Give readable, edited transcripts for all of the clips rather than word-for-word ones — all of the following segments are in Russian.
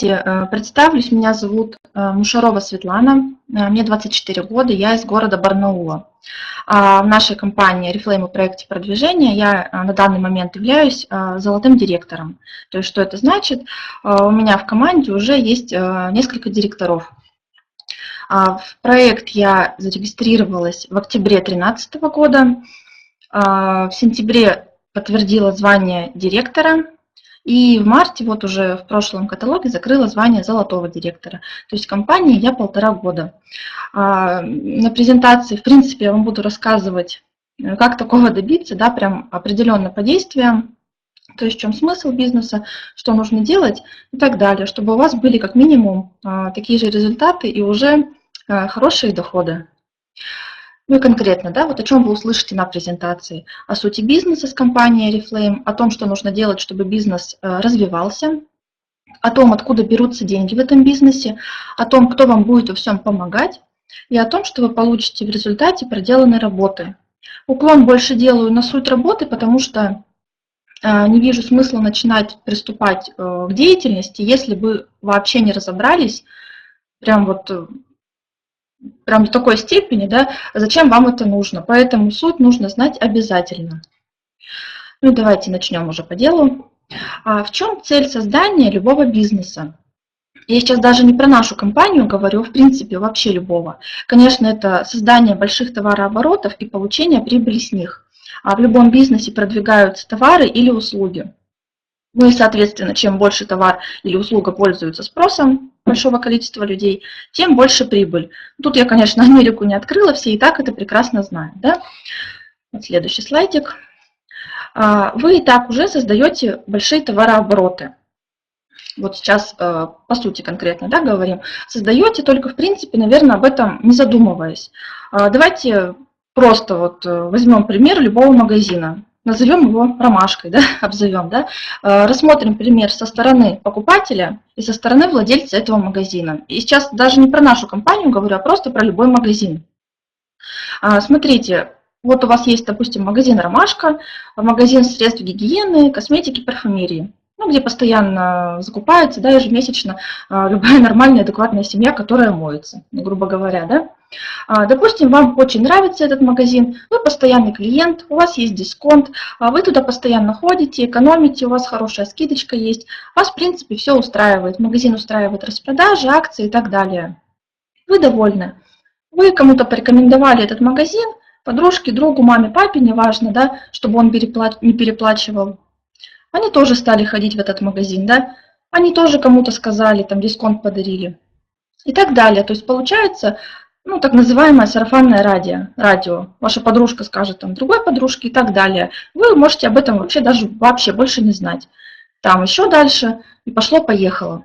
Давайте представлюсь. Меня зовут Мушарова Светлана, мне 24 года, я из города Барнаула. В нашей компании Oriflame и проекте продвижения я на данный момент являюсь золотым директором. То есть что это значит? У меня в команде уже есть несколько директоров. В проект я зарегистрировалась в октябре 2013 года. В сентябре подтвердила звание директора. И в марте, вот уже в прошлом каталоге, закрыла звание золотого директора. То есть в компании я 1,5 года. На презентации, в принципе, я вам буду рассказывать, как такого добиться, да, прям определенно по действиям, то есть в чем смысл бизнеса, что нужно делать и так далее, чтобы у вас были как минимум такие же результаты и уже хорошие доходы. Ну и конкретно, да, вот о чем вы услышите на презентации. О сути бизнеса с компанией Oriflame, о том, что нужно делать, чтобы бизнес развивался, о том, откуда берутся деньги в этом бизнесе, о том, кто вам будет во всем помогать, и о том, что вы получите в результате проделанной работы. Уклон больше делаю на суть работы, потому что не вижу смысла начинать приступать к деятельности, если вы вообще не разобрались, прям до такой степени, да, зачем вам это нужно. Поэтому суть нужно знать обязательно. Ну, давайте начнем уже по делу. В чем цель создания любого бизнеса? Я сейчас даже не про нашу компанию говорю, в принципе, вообще любого. Конечно, это создание больших товарооборотов и получение прибыли с них. В любом бизнесе продвигаются товары или услуги. Ну и, соответственно, чем больше товар или услуга пользуются спросом большого количества людей, тем больше прибыль. Тут я, конечно, Америку не открыла, все и так это прекрасно знают. Да? Вот следующий слайдик. Вы и так уже создаете большие товарообороты. Вот сейчас по сути конкретно, да, говорим. Создаете, только в принципе, наверное, об этом не задумываясь. Давайте просто вот возьмем пример любого магазина. Назовем его ромашкой, да, обзовем, да. Рассмотрим пример со стороны покупателя и со стороны владельца этого магазина. И сейчас даже не про нашу компанию говорю, а просто про любой магазин. Смотрите, вот у вас есть, допустим, магазин «Ромашка», магазин средств гигиены, косметики, парфюмерии, ну, где постоянно закупается, да, ежемесячно любая нормальная, адекватная семья, которая моется, грубо говоря, да. Допустим, вам очень нравится этот магазин, вы постоянный клиент, у вас есть дисконт, вы туда постоянно ходите, экономите, у вас хорошая скидочка есть, вас, в принципе, все устраивает, магазин устраивает распродажи, акции и так далее. Вы довольны. Вы кому-то порекомендовали этот магазин, подружке, другу, маме, папе, неважно, да, чтобы он не переплачивал. Они тоже стали ходить в этот магазин, да, они тоже кому-то сказали, там, дисконт подарили и так далее. То есть получается, ну, так называемое сарафанное радио. Ваша подружка скажет там другой подружке и так далее. Вы можете об этом вообще больше не знать. Там еще дальше и пошло-поехало.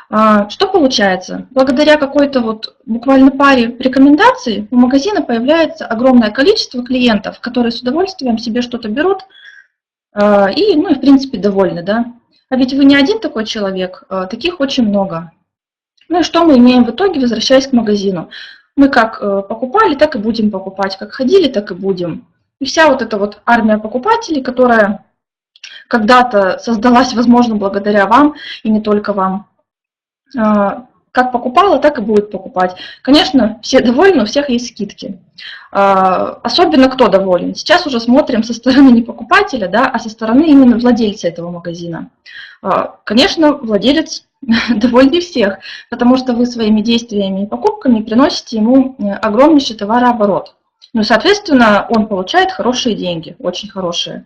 Что получается? Благодаря какой-то вот буквально паре рекомендаций у магазина появляется огромное количество клиентов, которые с удовольствием себе что-то берут и, ну, и в принципе довольны, да. А ведь вы не один такой человек, таких очень много. Ну и что мы имеем в итоге, возвращаясь к магазину? Мы как покупали, так и будем покупать, как ходили, так и будем. И вся вот эта вот армия покупателей, которая когда-то создалась, возможно, благодаря вам и не только вам, как покупала, так и будет покупать. Конечно, все довольны, у всех есть скидки. Особенно кто доволен? Сейчас уже смотрим со стороны не покупателя, да, а со стороны именно владельца этого магазина. Конечно, владелец довольнее всех, потому что вы своими действиями и покупками приносите ему огромнейший товарооборот. Ну и, соответственно, он получает хорошие деньги, очень хорошие.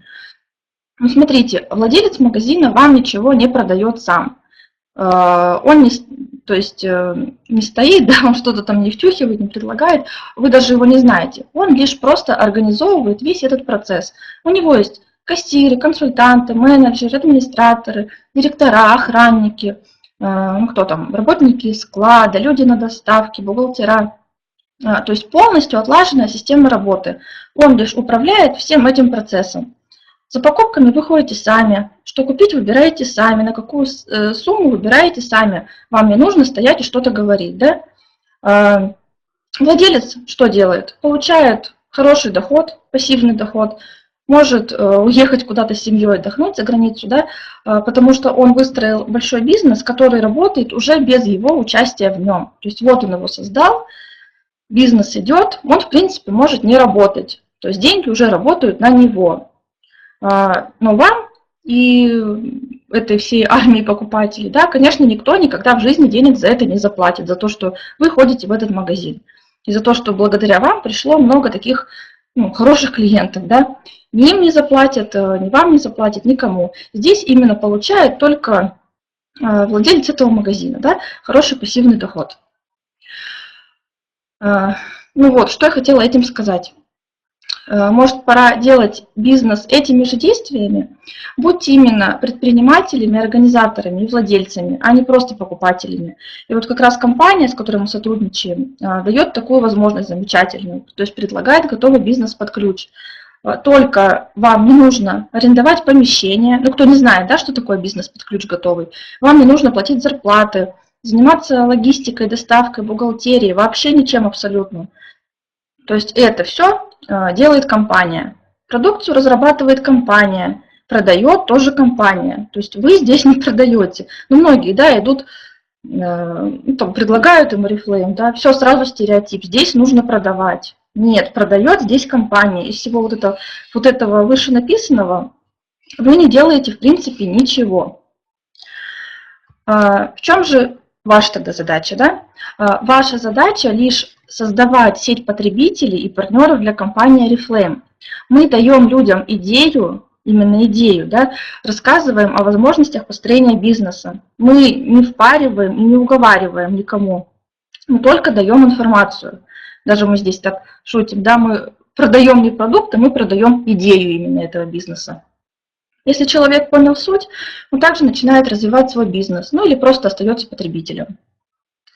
Ну, смотрите, владелец магазина вам ничего не продает сам. Он не стоит, да, он что-то там не втюхивает, не предлагает, вы даже его не знаете. Он лишь просто организовывает весь этот процесс. У него есть кассиры, консультанты, менеджеры, администраторы, директора, охранники, ну, кто там, работники склада, люди на доставке, бухгалтера. То есть полностью отлаженная система работы. Он лишь управляет всем этим процессом. За покупками вы ходите сами, что купить выбираете сами, на какую сумму выбираете сами. Вам не нужно стоять и что-то говорить. Да? Владелец что делает? Получает хороший доход, пассивный доход, может уехать куда-то с семьей отдохнуть за границу, да, потому что он выстроил большой бизнес, который работает уже без его участия в нем. То есть вот он его создал, бизнес идет, он, в принципе, может не работать. То есть деньги уже работают на него. Но вам и этой всей армии покупателей, да, конечно, никто никогда в жизни денег за это не заплатит, за то, что вы ходите в этот магазин. И за то, что благодаря вам пришло много таких хороших клиентов. Да. Ни им не заплатят, ни вам не заплатят, никому. Здесь именно получает только владелец этого магазина, да, хороший пассивный доход. Ну вот, что я хотела этим сказать. Может, пора делать бизнес этими же действиями? Будьте именно предпринимателями, организаторами и владельцами, а не просто покупателями. И вот как раз компания, с которой мы сотрудничаем, дает такую возможность замечательную, то есть предлагает готовый бизнес под ключ. Только вам не нужно арендовать помещение, ну кто не знает, да, что такое бизнес под ключ готовый, вам не нужно платить зарплаты, заниматься логистикой, доставкой, бухгалтерией, вообще ничем абсолютно. То есть это все делает компания. Продукцию разрабатывает компания, продает тоже компания. То есть вы здесь не продаете. Ну, многие, да, идут, там, предлагают им Oriflame, да, все сразу стереотип. Здесь нужно продавать. Нет, продает здесь компания. Из всего вот этого вышенаписанного вы не делаете, в принципе, ничего. В чем же ваша тогда задача, да? Ваша задача лишь создавать сеть потребителей и партнеров для компании Oriflame. Мы даем людям идею, именно идею, да, рассказываем о возможностях построения бизнеса. Мы не впариваем и не уговариваем никому, мы только даем информацию. Даже мы здесь так шутим, да, мы продаем не продукт, а мы продаем идею именно этого бизнеса. Если человек понял суть, он также начинает развивать свой бизнес, ну или просто остается потребителем,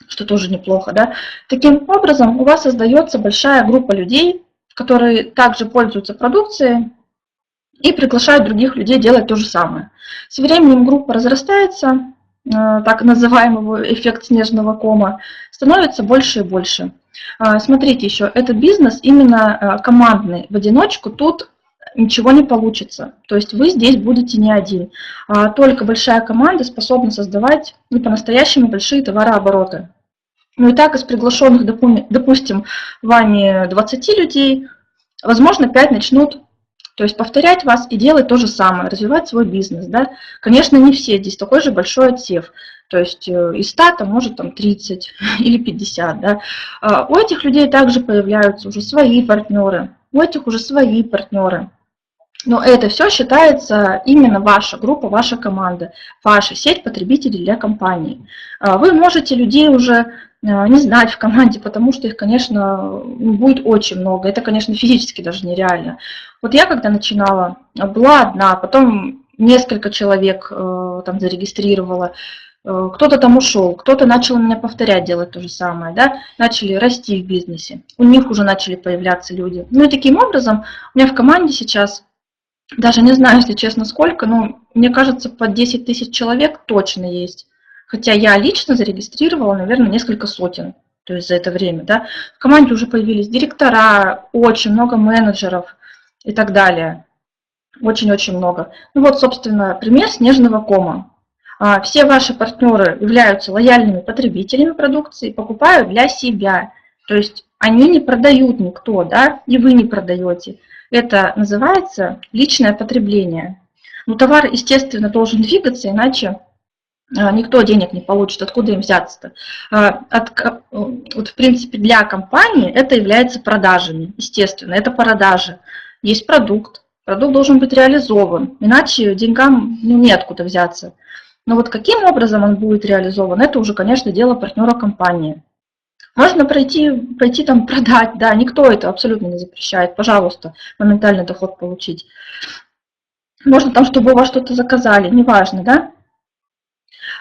что тоже неплохо, да. Таким образом, у вас создается большая группа людей, которые также пользуются продукцией и приглашают других людей делать то же самое. С временем группа разрастается, так называемый эффект снежного кома, становится больше и больше. Смотрите еще, этот бизнес именно командный, в одиночку тут ничего не получится. То есть вы здесь будете не один. Только большая команда способна создавать по-настоящему большие товарообороты. Ну и так из приглашенных, допустим, вами 20 людей, возможно, 5 начнут, то есть повторять вас и делать то же самое, развивать свой бизнес. Да? Конечно, не все, здесь такой же большой отсев. То есть из 100 там, может 30 или 50. Да? У этих людей также появляются уже свои партнеры, у этих уже свои партнеры. Но это все считается именно ваша группа, ваша команда, ваша сеть потребителей для компании. Вы можете людей уже не знать в команде, потому что их, конечно, будет очень много. Это, конечно, физически даже нереально. Вот я когда начинала, была одна, потом несколько человек там зарегистрировала, кто-то там ушел, кто-то начал меня повторять делать то же самое, да, начали расти в бизнесе, у них уже начали появляться люди. Ну и таким образом у меня в команде сейчас, даже не знаю, если честно, сколько, но мне кажется, под 10 тысяч человек точно есть. Хотя я лично зарегистрировала, наверное, несколько сотен, то есть за это время. Да. В команде уже появились директора, очень много менеджеров и так далее. Очень-очень много. Ну вот, собственно, пример снежного кома. Все ваши партнеры являются лояльными потребителями продукции, покупают для себя. То есть они не продают никто, да, и вы не продаете. Это называется личное потребление. Но товар, естественно, должен двигаться, иначе никто денег не получит. Откуда им взяться-то? Вот, в принципе, для компании это является продажами. Естественно, это продажи. Есть продукт. Продукт должен быть реализован, иначе деньгам неоткуда взяться. Но вот каким образом он будет реализован, это уже, конечно, дело партнера компании. Можно пойти там продать, да, никто это абсолютно не запрещает, пожалуйста, моментальный доход получить. Можно там, чтобы у вас что-то заказали, неважно,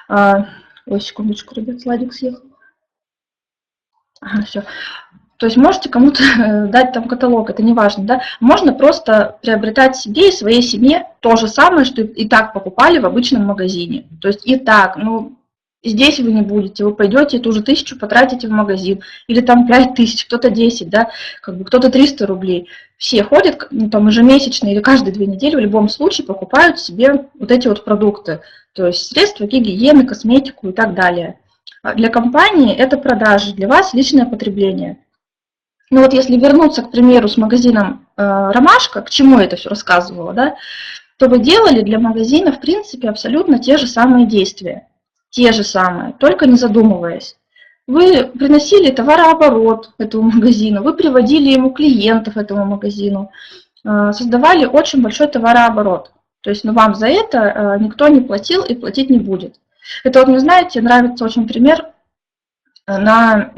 да. Ой, секундочку, ребят, слайдик съехал. Ага, все. То есть можете кому-то дать там каталог, это не важно, да. Можно просто приобретать себе и своей семье то же самое, что и так покупали в обычном магазине. То есть и так, ну, Здесь вы не будете, вы пойдете эту же 1000 потратите в магазин, или там 5000, кто-то 10, да, как бы кто-то 300 рублей. Все ходят, ну, там ежемесячно или каждые 2 недели в любом случае покупают себе вот эти вот продукты, то есть средства гигиены, косметику и так далее. А для компании это продажи, для вас личное потребление. Ну вот если вернуться, к примеру, с магазином «Ромашка», к чему я это все рассказывала, да, то вы делали для магазина, в принципе, абсолютно те же самые действия. Те же самые, только не задумываясь. Вы приносили товарооборот этому магазину, вы приводили ему клиентов этому магазину, создавали очень большой товарооборот. То есть ну, вам за это никто не платил и платить не будет. Это вот, мне знаете, нравится очень пример на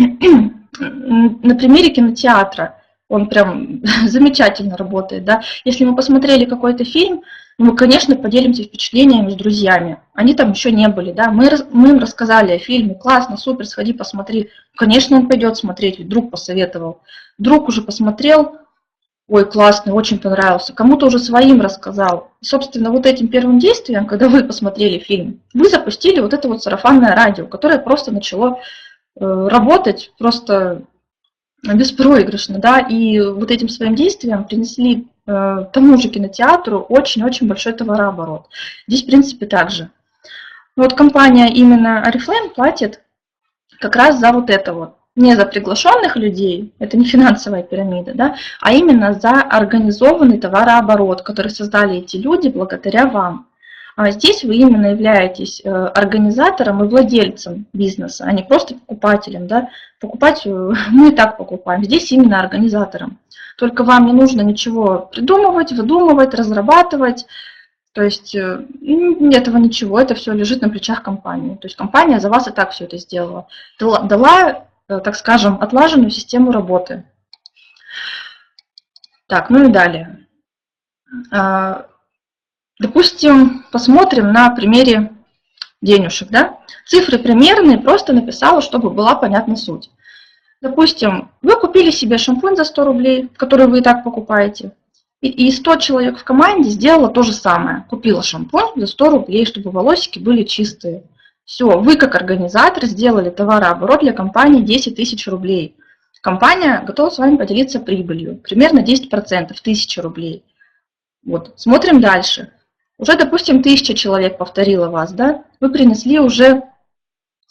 примере кинотеатра. Он прям замечательно работает. Да? Если мы посмотрели какой-то фильм, мы, конечно, поделимся впечатлениями с друзьями. Они там еще не были. Да? Мы им рассказали о фильме. Классно, супер, сходи, посмотри. Конечно, он пойдет смотреть, ведь друг посоветовал. Друг уже посмотрел. Ой, классный, очень понравился. Кому-то уже своим рассказал. И, собственно, вот этим первым действием, когда вы посмотрели фильм, вы запустили вот это вот сарафанное радио, которое просто начало работать просто беспроигрышно, да, и вот этим своим действием принесли тому же кинотеатру очень-очень большой товарооборот. Здесь, в принципе, так же. Вот компания именно Oriflame платит как раз за вот это вот. Не за приглашенных людей, это не финансовая пирамида, да, а именно за организованный товарооборот, который создали эти люди благодаря вам. А здесь вы именно являетесь организатором и владельцем бизнеса, а не просто покупателем. Да? Покупать мы и так покупаем. Здесь именно организатором. Только вам не нужно ничего придумывать, выдумывать, разрабатывать. То есть этого ничего, это все лежит на плечах компании. То есть компания за вас и так все это сделала. Дала, так скажем, отлаженную систему работы. Так, ну и далее. Допустим, посмотрим на примере денежек. Да? Цифры примерные, просто написала, чтобы была понятна суть. Допустим, вы купили себе шампунь за 100 рублей, который вы и так покупаете, и 100 человек в команде сделало то же самое. Купила шампунь за 100 рублей, чтобы волосики были чистые. Все, вы как организатор сделали товарооборот для компании 10 тысяч рублей. Компания готова с вами поделиться прибылью, примерно 10%, 1000 рублей. Вот, смотрим дальше. Уже, допустим, 1000 человек повторило вас, да? Вы принесли уже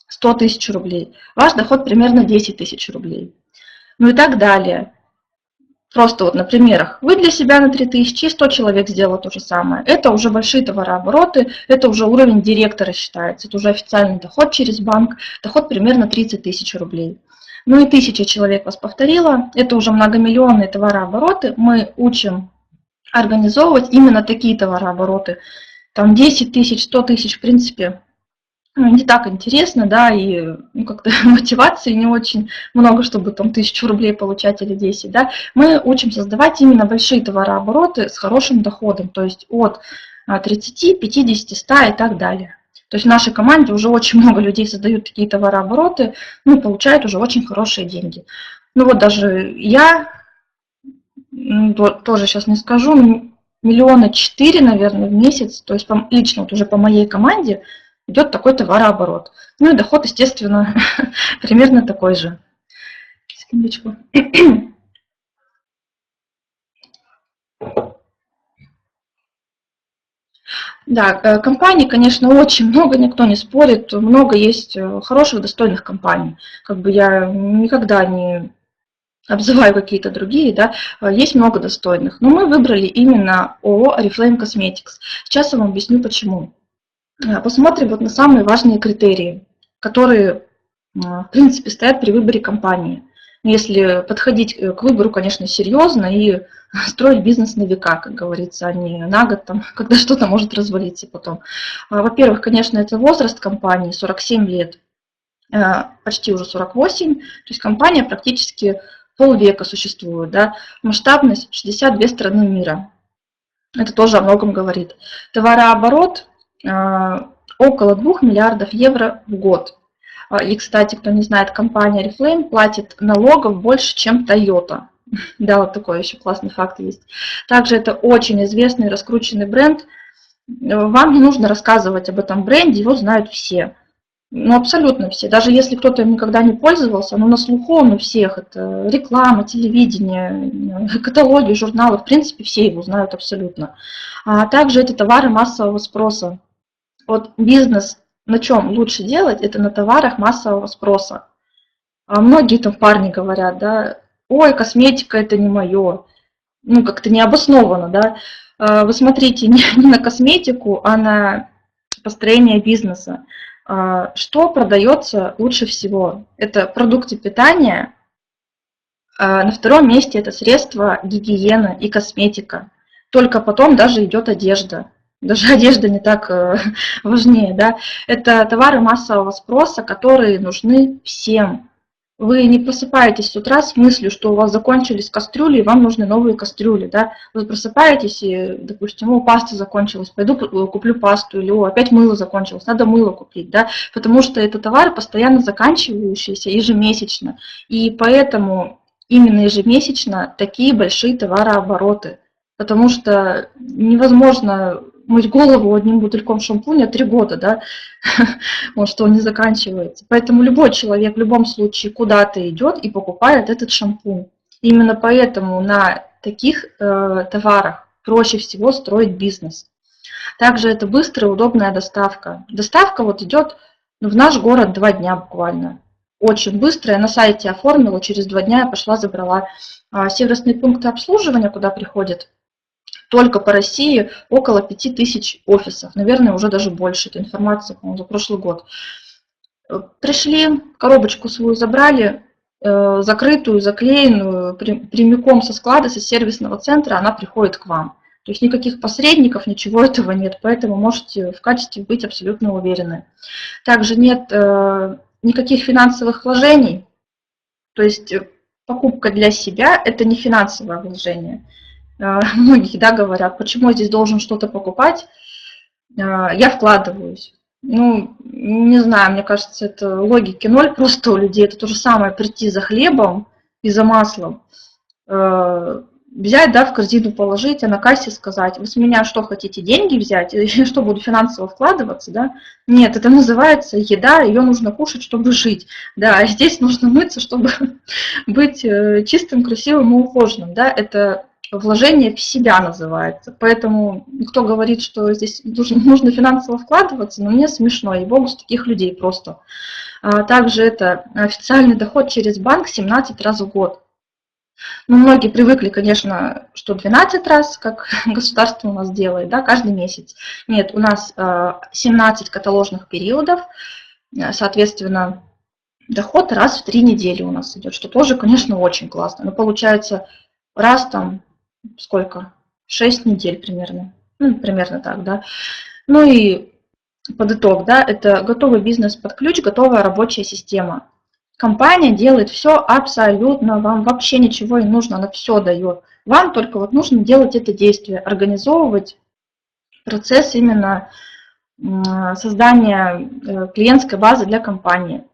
100 тысяч рублей. Ваш доход примерно 10 тысяч рублей. Ну и так далее. Просто вот на примерах. Вы для себя на 3000, и 100 человек сделало то же самое. Это уже большие товарообороты, это уже уровень директора считается. Это уже официальный доход через банк. Доход примерно 30 тысяч рублей. Ну и 1000 человек вас повторило. Это уже многомиллионные товарообороты. Мы учим организовывать именно такие товарообороты. Там 10 тысяч, 100 тысяч, в принципе, не так интересно, да, и ну, как-то мотивации не очень много, чтобы там 1000 рублей получать или 10, да. Мы учим создавать именно большие товарообороты с хорошим доходом, то есть от 30, 50, 100 и так далее. То есть в нашей команде уже очень много людей создают такие товарообороты, ну, и получают уже очень хорошие деньги. Ну вот даже я, тоже сейчас не скажу, 4 миллиона, наверное, в месяц, то есть лично вот уже по моей команде идет такой товарооборот. Ну и доход, естественно, примерно такой же. Секундочку. Да, компаний, конечно, очень много, никто не спорит. Много есть хороших, достойных компаний. Как бы я никогда не обзываю какие-то другие, да, есть много достойных. Но мы выбрали именно ООО Oriflame Cosmetics. Сейчас я вам объясню, почему. Посмотрим вот на самые важные критерии, которые, в принципе, стоят при выборе компании. Если подходить к выбору, конечно, серьезно и строить бизнес на века, как говорится, а не на год, там, когда что-то может развалиться потом. Во-первых, конечно, это возраст компании, 47 лет, почти уже 48, то есть компания практически полвека существует, да? Масштабность 62 страны мира. Это тоже о многом говорит. Товарооборот около 2 миллиардов евро в год. И, кстати, кто не знает, компания Oriflame платит налогов больше, чем Toyota. Да, вот такой еще классный факт есть. Также это очень известный раскрученный бренд. Вам не нужно рассказывать об этом бренде, его знают все. Ну, абсолютно все. Даже если кто-то им никогда не пользовался, оно на слуху он у всех. Это реклама, телевидение, каталоги, журналы. В принципе, все его знают абсолютно. А также это товары массового спроса. Вот бизнес на чем лучше делать, это на товарах массового спроса. А многие там парни говорят, да, ой, косметика это не мое. Ну, как-то необоснованно, да. Вы смотрите не на косметику, а на построение бизнеса. Что продается лучше всего? Это продукты питания. На втором месте это средства гигиены и косметика. Только потом даже идет одежда. Даже одежда не так важнее. Да? Это товары массового спроса, которые нужны всем. Вы не просыпаетесь с утра с мыслью, что у вас закончились кастрюли, и вам нужны новые кастрюли. Да? Вы просыпаетесь и, допустим, паста закончилась, пойду куплю пасту, или опять мыло закончилось, надо мыло купить. Да? Потому что это товары постоянно заканчивающиеся ежемесячно. И поэтому именно ежемесячно такие большие товарообороты. Потому что невозможно мыть голову одним бутыльком шампуня 3 года, да, вот что он не заканчивается. Поэтому любой человек в любом случае куда-то идет и покупает этот шампунь. Именно поэтому на таких товарах проще всего строить бизнес. Также это быстрая, удобная доставка. Доставка вот идет в наш город 2 дня буквально. Очень быстро. Я на сайте оформила, через 2 дня я пошла, забрала. Сервисные пункты обслуживания, куда приходят только по России около 5000 офисов. Наверное, уже даже больше. Это информация, по-моему, за прошлый год. Пришли, коробочку свою забрали, закрытую, заклеенную, прямиком со склада, со сервисного центра, она приходит к вам. То есть никаких посредников, ничего этого нет, поэтому можете в качестве быть абсолютно уверены. Также нет никаких финансовых вложений, то есть покупка для себя – это не финансовое вложение. Многие, да, говорят, почему я здесь должен что-то покупать, я вкладываюсь. Ну, не знаю, мне кажется, это логики ноль просто у людей. Это то же самое прийти за хлебом и за маслом, взять, да, в корзину положить, а на кассе сказать, вы с меня что хотите, деньги взять? Или я что, буду финансово вкладываться, да? Нет, это называется еда, ее нужно кушать, чтобы жить. Да, а здесь нужно мыться, чтобы быть чистым, красивым и ухоженным, да, это вложение в себя называется. Поэтому кто говорит, что здесь нужно финансово вкладываться, но мне смешно, и богу с таких людей просто. Также это официальный доход через банк 17 раз в год. Ну, многие привыкли, конечно, что 12 раз, как государство у нас делает, да, каждый месяц. Нет, у нас 17 каталожных периодов, соответственно, доход раз в 3 недели у нас идет, что тоже, конечно, очень классно. Но получается раз там сколько? 6 недель примерно. Ну, примерно так, да. Ну и под итог, да, это готовый бизнес под ключ, готовая рабочая система. Компания делает все абсолютно, вам вообще ничего не нужно, она все дает. Вам только вот нужно делать это действие, организовывать процесс именно создания клиентской базы для компании.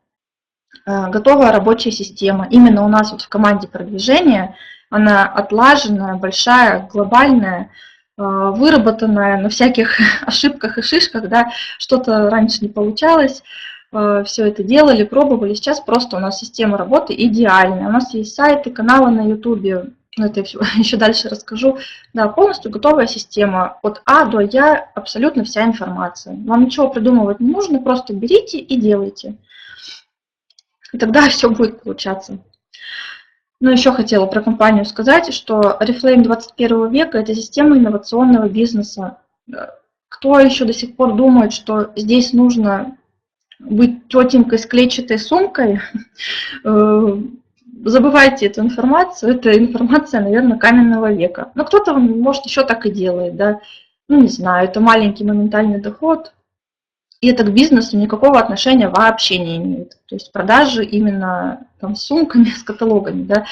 Готовая рабочая система. Именно у нас вот в команде продвижения она отлаженная, большая, глобальная, выработанная на всяких ошибках и шишках, да, что-то раньше не получалось, все это делали, пробовали. Сейчас просто у нас система работы идеальная. У нас есть сайты, каналы на YouTube, это я еще дальше расскажу. Да, полностью готовая система. От А до Я абсолютно вся информация. Вам ничего придумывать не нужно, просто берите и делайте. И тогда все будет получаться. Но еще хотела про компанию сказать, что Oriflame 21 века – это система инновационного бизнеса. Кто еще до сих пор думает, что здесь нужно быть тетенькой с клетчатой сумкой, забывайте эту информацию. Это информация, наверное, каменного века. Но кто-то, может, еще так и делает, да. Ну, не знаю, это маленький моментальный доход. И это к бизнесу никакого отношения вообще не имеет. То есть продажи именно там, с сумками, с каталогами. Да.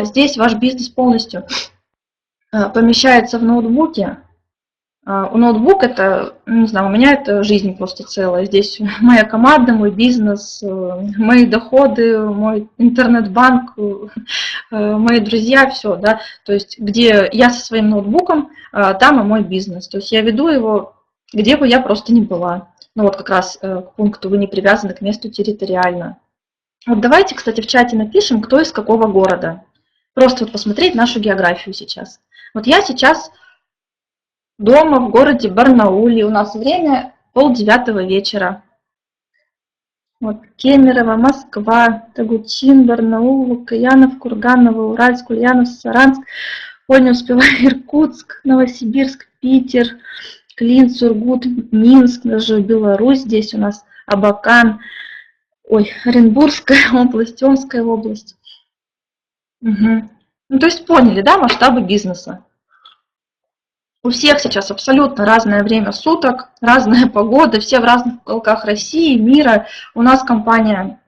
Здесь ваш бизнес полностью помещается в ноутбуке. У ноутбука это, не знаю, у меня это жизнь просто целая. Здесь моя команда, мой бизнес, мои доходы, мой интернет-банк, мои друзья, все. Да. То есть где я со своим ноутбуком, там и мой бизнес. То есть я веду его, где бы я просто не была. Ну вот как раз к пункту «Вы не привязаны к месту территориально». Вот давайте, кстати, в чате напишем, кто из какого города. Просто вот посмотреть нашу географию сейчас. Вот я сейчас дома в городе Барнауле. У нас время 8:30 вечера. Вот, Кемерово, Москва, Тагучин, Барнаул, Лукаянов, Курганово, Уральск, Ульяновск, Саранск. Ой, не успеваю. Иркутск, Новосибирск, Питер, Клин, Сургут, Минск, даже Беларусь здесь у нас, Абакан, ой, Оренбургская область, Омская область. Угу. Ну, то есть поняли, да, масштабы бизнеса. У всех сейчас абсолютно разное время суток, разная погода, все в разных уголках России, мира. У нас команда,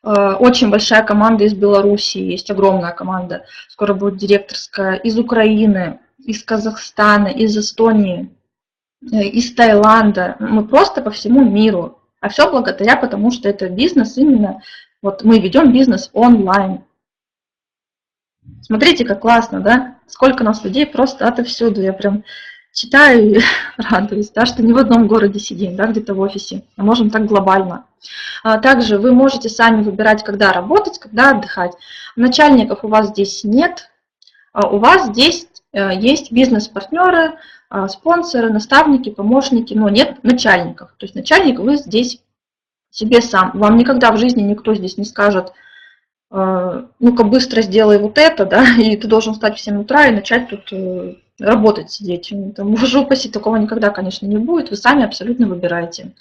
очень большая команда из Беларуси, есть огромная команда, скоро будет директорская, из Украины, из Казахстана, из Эстонии, из Таиланда. Мы просто по всему миру. А все благодаря, потому что это бизнес именно, вот мы ведем бизнес онлайн. Смотрите, как классно, да? Сколько у нас людей просто отовсюду. Я прям читаю и радуюсь, да, что не в одном городе сидим, да, где-то в офисе, а можем так глобально. Также вы можете сами выбирать, когда работать, когда отдыхать. Начальников у вас здесь нет, у вас здесь есть бизнес-партнеры, спонсоры, наставники, помощники, но нет начальников. То есть начальник вы здесь себе сам. Вам никогда в жизни никто здесь не скажет: ну-ка быстро сделай вот это, да, и ты должен встать в 7 утра и начать тут работать, сидеть. Там, уже упаси, такого никогда, конечно, не будет, вы сами абсолютно выбираете.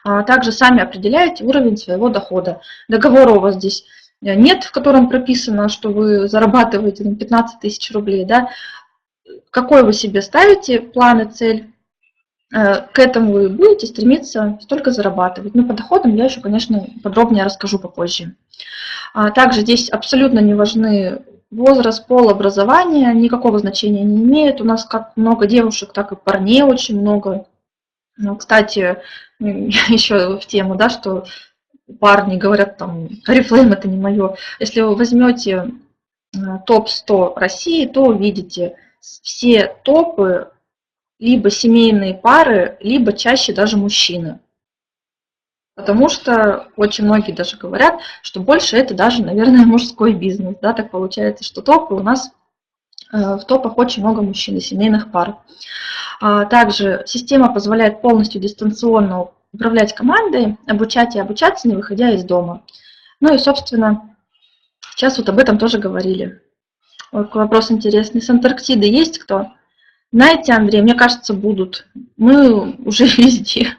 Также сами определяете уровень своего дохода. Договора у вас здесь нет, в котором прописано, что вы зарабатываете 15 тысяч рублей, да. Какой вы себе ставите план и цель, к этому вы будете стремиться столько зарабатывать. Но по доходам я еще, конечно, подробнее расскажу попозже. Также здесь абсолютно не важны возраст, пол, образование, никакого значения не имеет. У нас как много девушек, так и парней очень много. Ну, кстати, еще в тему, да, что парни говорят, там, Oriflame это не мое. Если вы возьмете топ-100 России, то увидите все топы либо семейные пары, либо чаще даже мужчины. Потому что очень многие даже говорят, что больше это даже, наверное, мужской бизнес. Да? Так получается, что топы у нас в топах очень много мужчин и семейных пар. Также система позволяет полностью дистанционно управлять командой, обучать и обучаться, не выходя из дома. Ну и, собственно, сейчас вот об этом тоже говорили. Вопрос интересный. С Антарктиды есть кто? Знаете, Андрей, мне кажется, будут. Мы уже везде.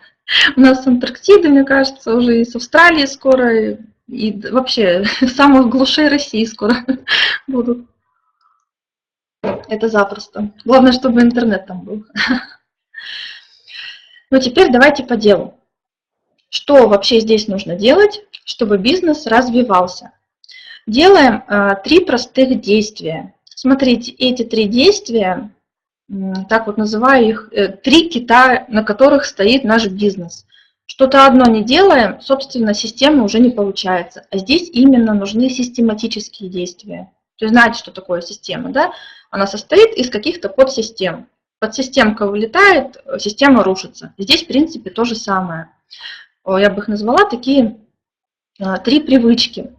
У нас с Антарктиды, мне кажется, уже и с Австралии скоро, и вообще в самых глушей России скоро будут. Это запросто. Главное, чтобы интернет там был. Ну, теперь давайте по делу. Что вообще здесь нужно делать, чтобы бизнес развивался? Делаем 3 простых действия. Смотрите, эти 3 действия, так вот называю их, 3 кита, на которых стоит наш бизнес. Что-то одно не делаем, собственно, система уже не получается. А здесь именно нужны систематические действия. То есть знаете, что такое система, да? Она состоит из каких-то подсистем. Подсистемка вылетает, система рушится. Здесь, в принципе, то же самое. Я бы их назвала такие 3 привычки,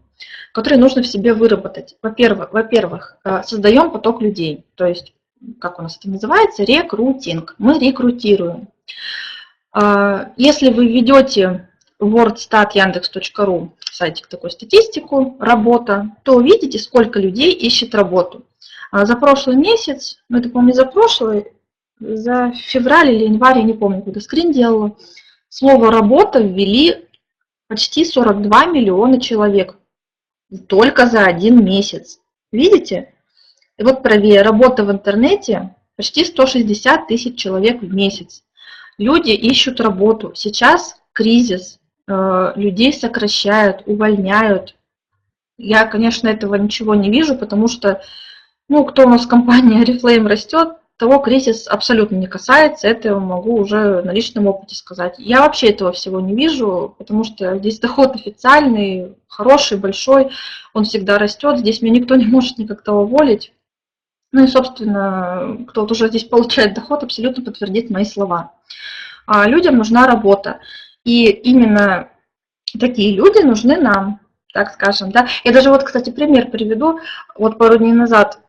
которые нужно в себе выработать. Во-первых, создаем поток людей. То есть, как у нас это называется, рекрутинг. Мы рекрутируем. Если вы ведете в wordstat.yandex.ru сайтик такой статистику, работа, то увидите, сколько людей ищет работу. За прошлый месяц, ну это, по-моему, не за прошлый, за февраль или январь, я не помню, когда скрин делала, слово «работа» ввели почти 42 миллиона человек. Только за 1 месяц. Видите? И вот правее, работа в интернете почти 160 тысяч человек в месяц. Люди ищут работу. Сейчас кризис, людей сокращают, увольняют. Я, конечно, этого ничего не вижу, потому что, ну, кто у нас в компании Oriflame растет, того кризис абсолютно не касается. Это я могу уже на личном опыте сказать. Я вообще этого всего не вижу, потому что здесь доход официальный, хороший, большой, он всегда растет. Здесь меня никто не может никак-то уволить. Ну и, собственно, кто-то уже здесь получает доход, абсолютно подтвердит мои слова. А людям нужна работа. И именно такие люди нужны нам, так скажем. Да? Я даже вот, кстати, пример приведу. Вот пару дней назад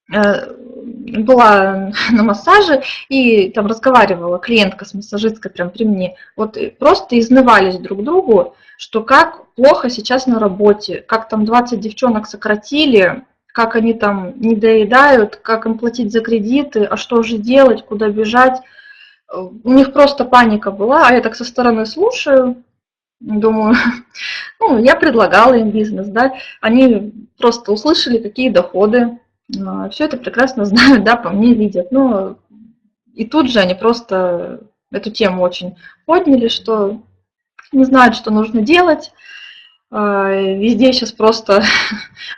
была на массаже и там разговаривала клиентка с массажисткой прям при мне. Вот просто изнывались друг другу, что как плохо сейчас на работе, как там 20 девчонок сократили, как они там не доедают, как им платить за кредиты, а что же делать, куда бежать. У них просто паника была, а я так со стороны слушаю, думаю, ну, я предлагала им бизнес, да, они просто услышали, какие доходы, все это прекрасно знают, да, по мне видят, но и тут же они просто эту тему очень подняли, что не знают, что нужно делать, везде сейчас просто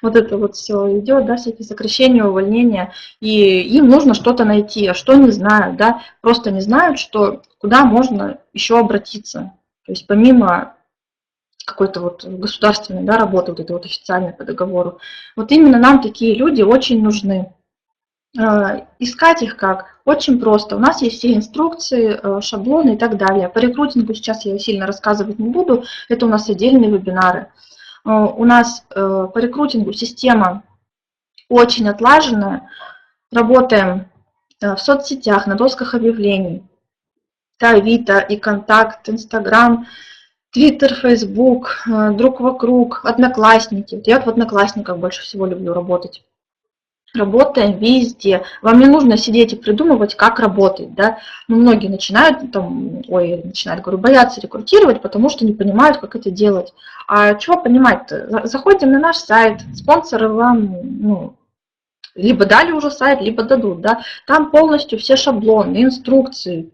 вот это вот все идет, да, всякие сокращения, увольнения, и им нужно что-то найти, а что не знают, да, просто не знают, что куда можно еще обратиться, то есть помимо какой-то вот государственной, да, работы, вот этой вот официальной по договору. Вот именно нам такие люди очень нужны. Искать их как? Очень просто. У нас есть все инструкции, шаблоны и так далее. По рекрутингу сейчас я сильно рассказывать не буду, это у нас отдельные вебинары. У нас по рекрутингу система очень отлаженная. Работаем в соцсетях, на досках объявлений. Да, Авито, и Контакт, Инстаграм, Твиттер, Фейсбук, Друг вокруг, Одноклассники. Я вот в Одноклассниках больше всего люблю работать. Работаем везде. Вам не нужно сидеть и придумывать, как работать. Да? Ну, многие начинают, там, говорю, боятся рекрутировать, потому что не понимают, как это делать. А чего понимать-то? Заходим на наш сайт, спонсоры вам, ну, либо дали уже сайт, либо дадут, да, там полностью все шаблоны, инструкции,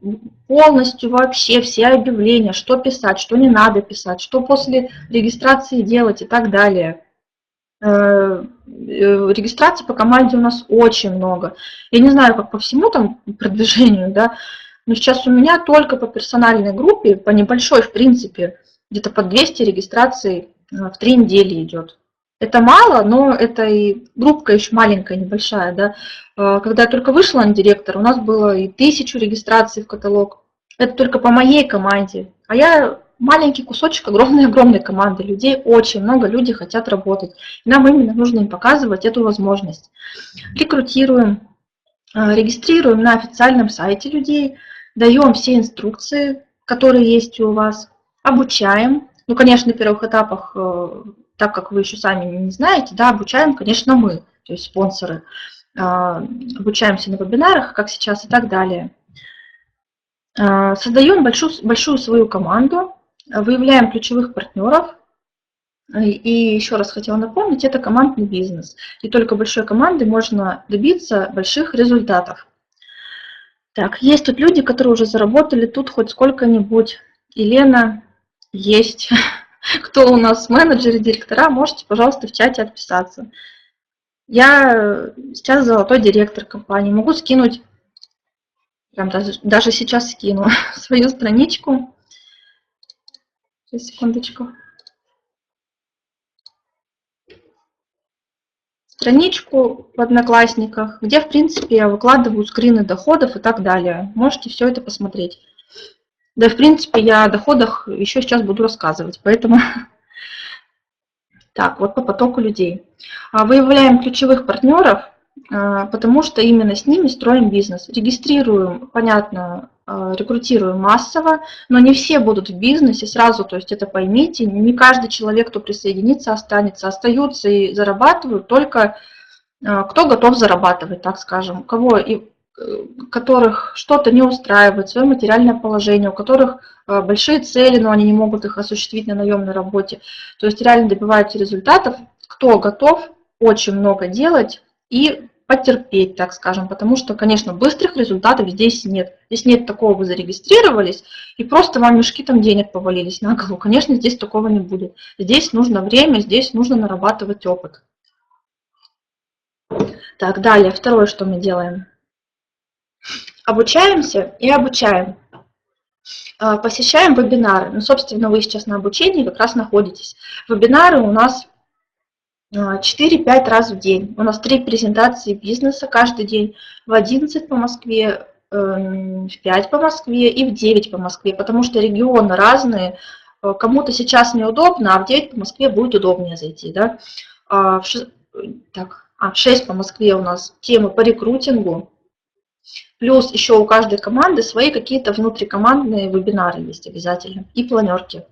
полностью вообще все объявления, что писать, что не надо писать, что после регистрации делать и так далее. Регистраций по команде у нас очень много. Я не знаю, как по всему там продвижению, да, но сейчас у меня только по персональной группе, по небольшой, в принципе, где-то по 200 регистраций в 3 недели идет. Это мало, но это и группка еще маленькая, небольшая. Да. Когда я только вышла на директор, у нас было и 1000 регистраций в каталог. Это только по моей команде. А я маленький кусочек огромной-огромной команды. Людей очень много, люди хотят работать. И нам именно нужно им показывать эту возможность. Рекрутируем, регистрируем на официальном сайте людей, даем все инструкции, которые есть у вас, обучаем. Ну, конечно, на первых этапах, так как вы еще сами не знаете, да, обучаем, конечно, мы, то есть спонсоры. Обучаемся на вебинарах, как сейчас, и так далее. Создаем большую свою команду, выявляем ключевых партнеров. И еще раз хотела напомнить, это командный бизнес. И только большой командой можно добиться больших результатов. Так, есть тут люди, которые уже заработали тут хоть сколько-нибудь. Елена, есть. Кто у нас менеджеры, директора, можете, пожалуйста, в чате отписаться. Я сейчас золотой директор компании. Могу скинуть, прям даже сейчас скину свою страничку. Сейчас, секундочку. Страничку в Одноклассниках, где, в принципе, я выкладываю скрины доходов и так далее. Можете все это посмотреть. Да, в принципе, я о доходах еще сейчас буду рассказывать, поэтому... Так, вот по потоку людей. Выявляем ключевых партнеров, потому что именно с ними строим бизнес. Регистрируем, понятно, рекрутируем массово, но не все будут в бизнесе сразу, то есть это поймите, не каждый человек, кто присоединится, останется. Остаются и зарабатывают только кто готов зарабатывать, так скажем, которых что-то не устраивает, свое материальное положение, у которых большие цели, но они не могут их осуществить на наемной работе. То есть реально добиваются результатов, кто готов очень много делать и потерпеть, так скажем, потому что, конечно, быстрых результатов здесь нет. Здесь нет такого, вы зарегистрировались, и просто вам мешки там денег повалились на голову. Конечно, здесь такого не будет. Здесь нужно время, здесь нужно нарабатывать опыт. Так, далее, второе, что мы делаем. Обучаемся и обучаем. Посещаем вебинары. Ну, собственно, вы сейчас на обучении как раз находитесь. Вебинары у нас 4-5 раз в день. У нас 3 презентации бизнеса каждый день. В 11 по Москве, в 5 по Москве и в 9 по Москве, потому что регионы разные. Кому-то сейчас неудобно, а в 9 по Москве будет удобнее зайти. Да? В 6 по Москве у нас темы по рекрутингу. Плюс еще у каждой команды свои какие-то внутрикомандные вебинары есть обязательно и планерки.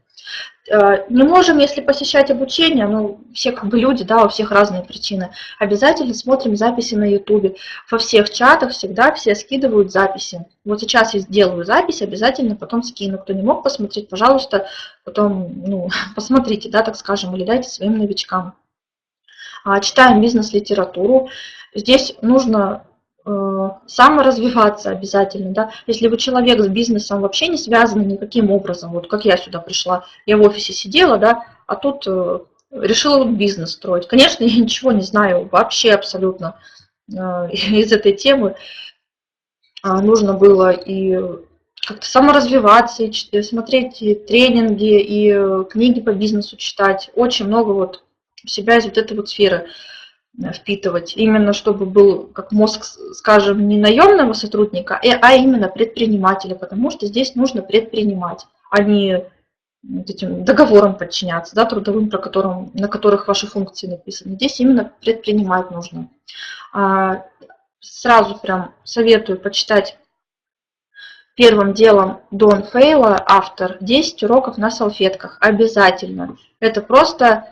Не можем, если посещать обучение, ну, все как бы люди, да, у всех разные причины. Обязательно смотрим записи на YouTube. Во всех чатах всегда все скидывают записи. Вот сейчас я сделаю запись, обязательно потом скину. Кто не мог посмотреть, пожалуйста, потом, ну, посмотрите, да, так скажем, или дайте своим новичкам. Читаем бизнес-литературу. Здесь нужно саморазвиваться обязательно. Да? Если вы человек с бизнесом вообще не связаны никаким образом, вот как я сюда пришла, я в офисе сидела, да, а тут решила вот бизнес строить. Конечно, я ничего не знаю вообще абсолютно из этой темы. Нужно было и как-то саморазвиваться, и смотреть и тренинги, и книги по бизнесу читать. Очень много вот себя из вот этой вот сферы впитывать, именно чтобы был как мозг, скажем, не наемного сотрудника, а именно предпринимателя, потому что здесь нужно предпринимать, а не этим договорам подчиняться, да, трудовым, на которых ваши функции написаны. Здесь именно предпринимать нужно. Сразу прям советую почитать первым делом Дон Фейла, автор, 10 уроков на салфетках. Обязательно. Это просто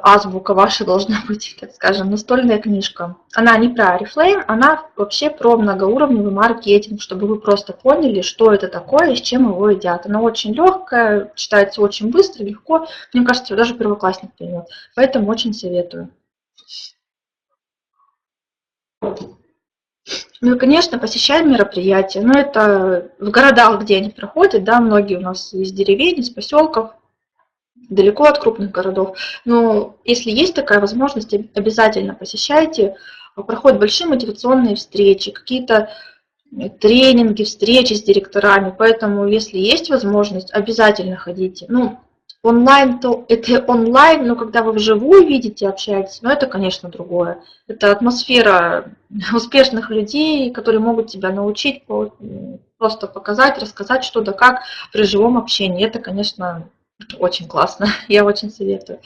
азбука ваша должна быть, так скажем, настольная книжка. Она не про Oriflame, она вообще про многоуровневый маркетинг, чтобы вы просто поняли, что это такое и с чем его едят. Она очень легкая, читается очень быстро, легко. Мне кажется, даже первоклассник поймет. Поэтому очень советую. Ну и, конечно, посещаем мероприятия. Но это в городах, где они проходят, да, многие у нас из деревень, из поселков, далеко от крупных городов. Но если есть такая возможность, обязательно посещайте. Проходят большие мотивационные встречи, какие-то тренинги, встречи с директорами. Поэтому, если есть возможность, обязательно ходите. Ну, онлайн, то это онлайн, но когда вы вживую видите, общаетесь, но это, конечно, другое. Это атмосфера успешных людей, которые могут тебя научить, просто показать, рассказать что да как при живом общении. Это, конечно, очень классно, я очень советую.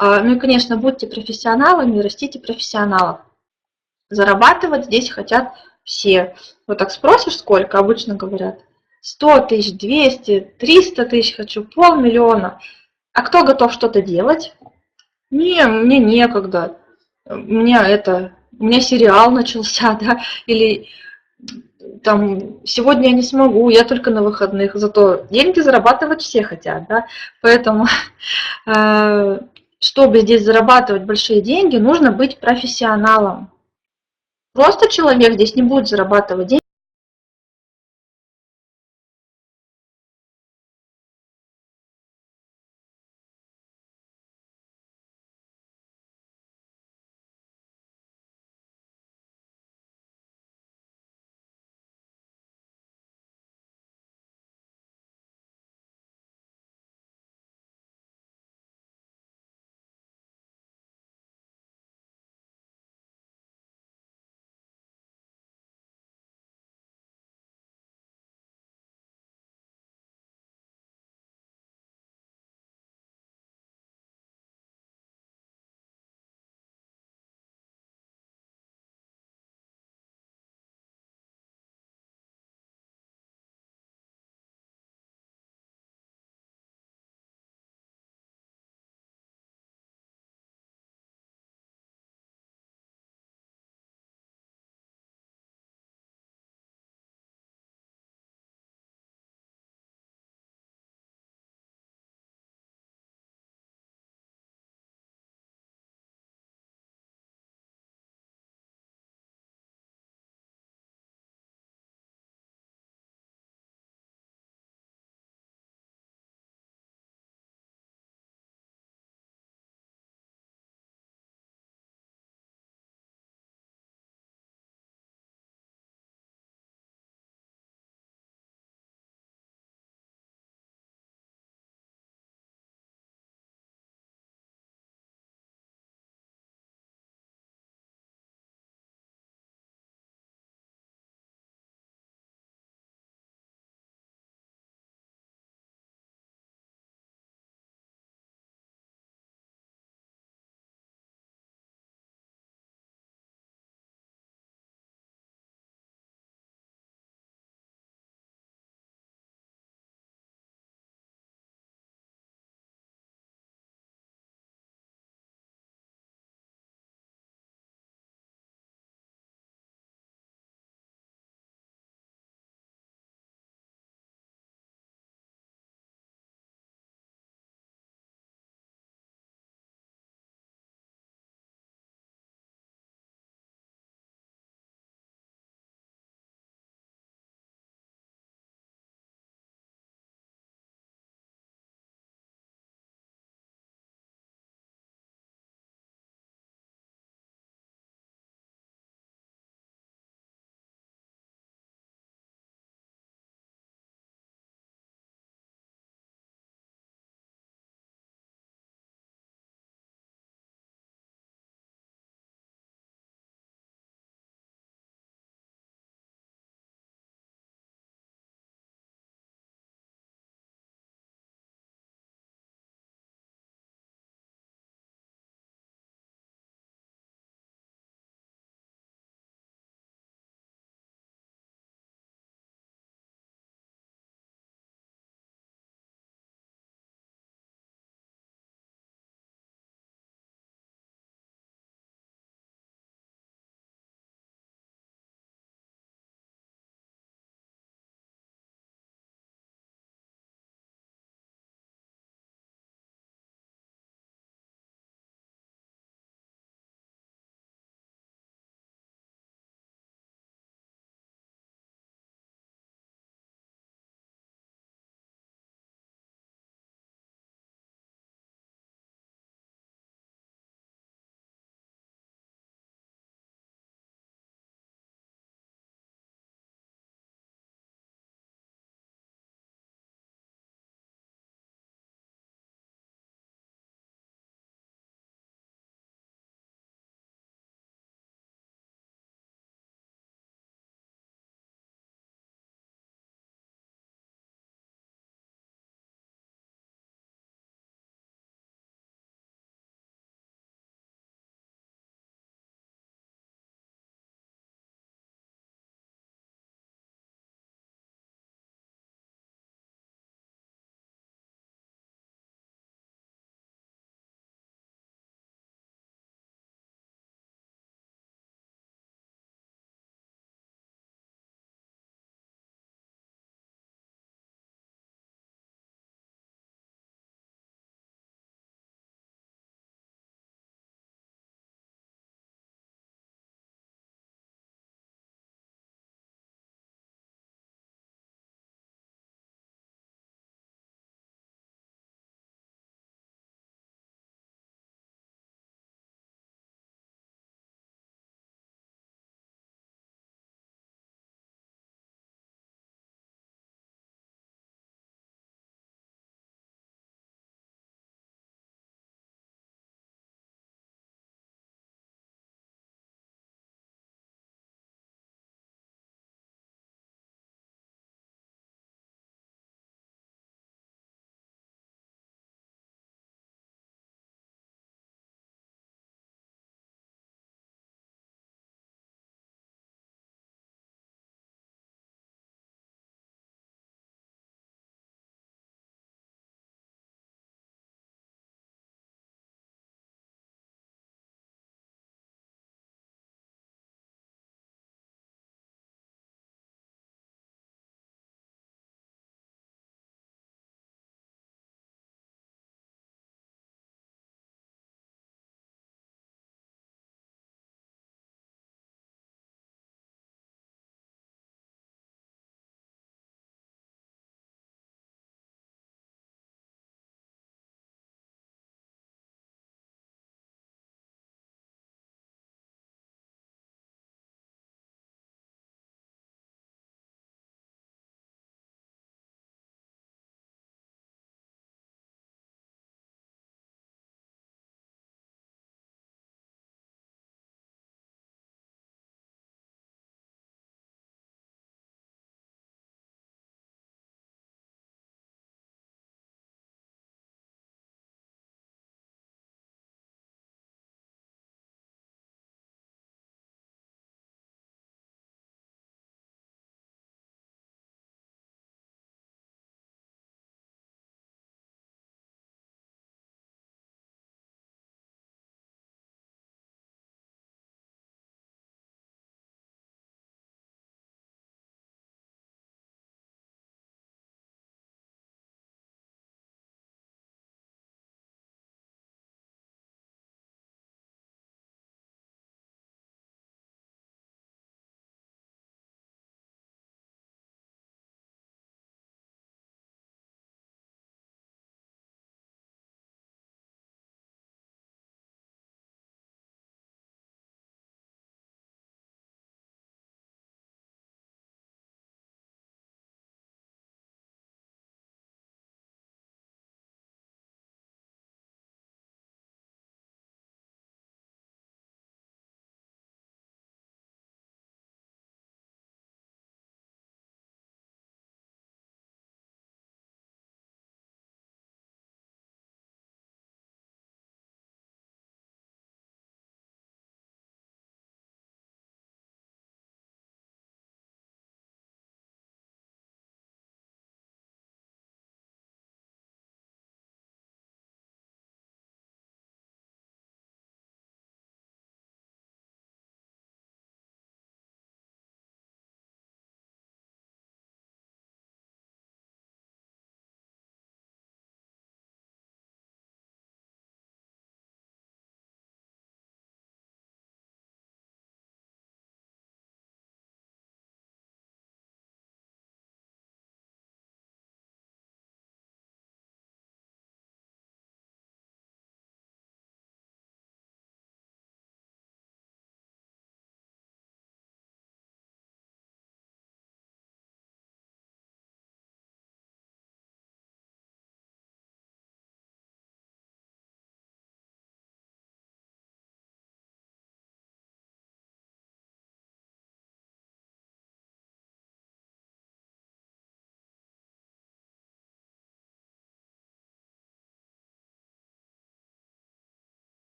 Ну и, конечно, будьте профессионалами, растите профессионалов. Зарабатывать здесь хотят все. Вот так спросишь, сколько, обычно говорят, 100 тысяч, 200, 300 тысяч хочу, 500 000. А кто готов что-то делать? Не, мне некогда. У меня сериал начался, да, или там, сегодня я не смогу, я только на выходных, зато деньги зарабатывать все хотят, да, поэтому, чтобы здесь зарабатывать большие деньги, нужно быть профессионалом. Просто человек здесь не будет зарабатывать деньги.